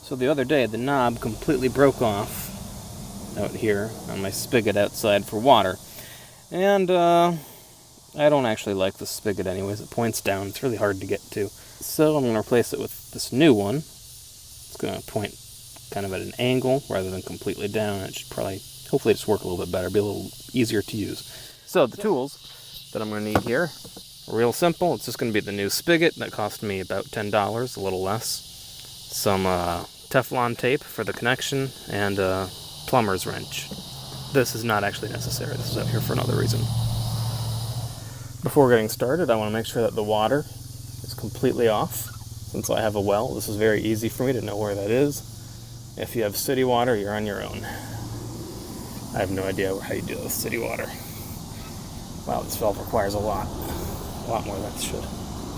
So the other day, the knob completely broke off out here on my spigot outside for water. And I don't actually like the spigot anyways. It points down. It's really hard to get to. So I'm going to replace it with this new one. It's going to point kind of at an angle rather than completely down. It should probably, hopefully just work a little bit better, be a little easier to use. So the tools that I'm going to need here are real simple. It's just going to be the new spigot that cost me about $10, a little less. Some Teflon tape for the connection, and a plumber's wrench. This is not actually necessary. This is out here for another reason. Before getting started, I want to make sure that the water is completely off. Since I have a well, this is very easy for me to know where that is. If you have city water, you're on your own. I have no idea how you deal with city water. Wow, this valve requires a lot more than it should.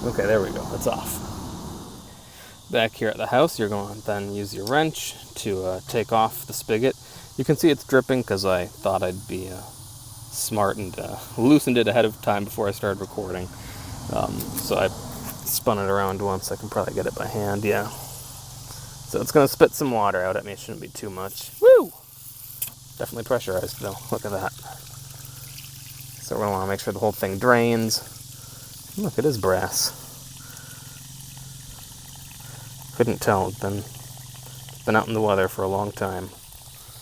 Okay, there we go. It's off. Back here at the house, you're going to then use your wrench to take off the spigot. You can see it's dripping because I thought I'd be smart and loosened it ahead of time before I started recording. So I spun it around once. I can probably get it by hand, yeah. So it's going to spit some water out at me. It shouldn't be too much. Woo! Definitely pressurized though. Look at that. So we're going to want to make sure the whole thing drains. Look, it is brass. Couldn't tell. It's been out in the weather for a long time.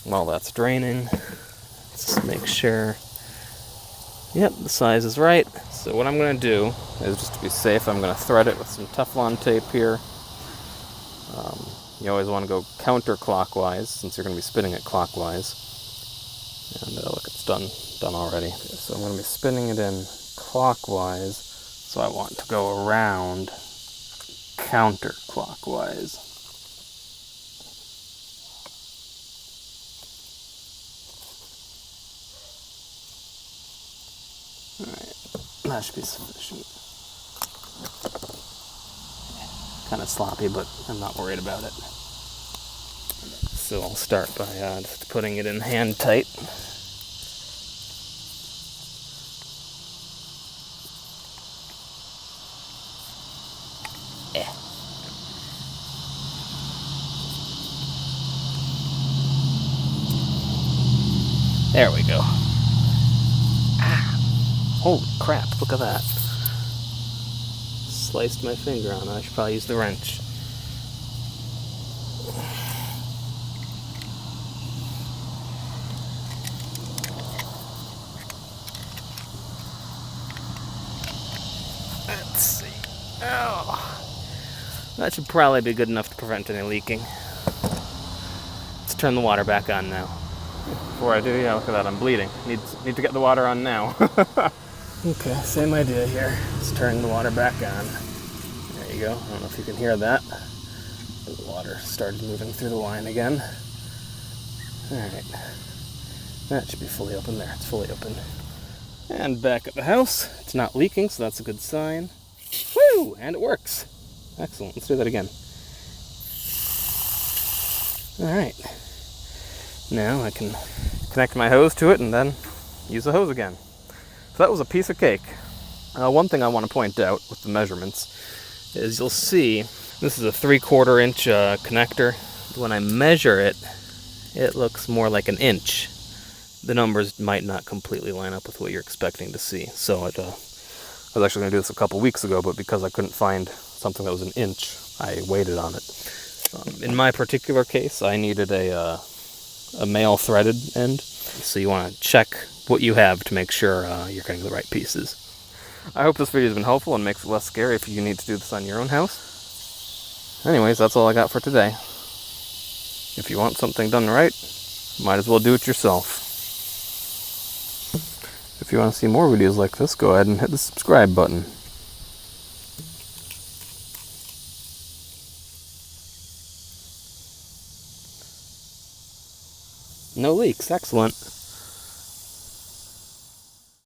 While that's draining, let's just make sure. Yep, the size is right. So what I'm going to do is, just to be safe, I'm going to thread it with some Teflon tape here. You always want to go counterclockwise since you're going to be spinning it clockwise. And look, it's done already. So I'm going to be spinning it in clockwise. So I want to go around counterclockwise. Alright, that should be sufficient. Kind of sloppy, but I'm not worried about it. So I'll start by just putting it in hand tight. There we go. Ah! Holy crap, look at that. Sliced my finger on it. I should probably use the wrench. Let's see. Oh! That should probably be good enough to prevent any leaking. Let's turn the water back on now. Before I do, yeah, look at that, I'm bleeding. Need to get the water on now. Okay, same idea here. Let's turn the water back on. There you go. I don't know if you can hear that. The water started moving through the line again. Alright. That should be fully open there. It's fully open. And back at the house. It's not leaking, so that's a good sign. Woo! And it works. Excellent. Let's do that again. Alright. Now I can connect my hose to it and then use the hose again. So that was a piece of cake. One thing I want to point out with the measurements is you'll see this is a 3/4 inch connector. When I measure it, it looks more like an inch. The numbers might not completely line up with what you're expecting to see. So I was actually going to do this a couple weeks ago, but because I couldn't find something that was an inch, I waited on it. In my particular case, I needed a male threaded end, so you want to check what you have to make sure you're getting the right pieces. I hope this video has been helpful and makes it less scary if you need to do this on your own house. Anyways, that's all I got for today. If you want something done right, might as well do it yourself. If you want to see more videos like this, go ahead and hit the subscribe button. No leaks, excellent.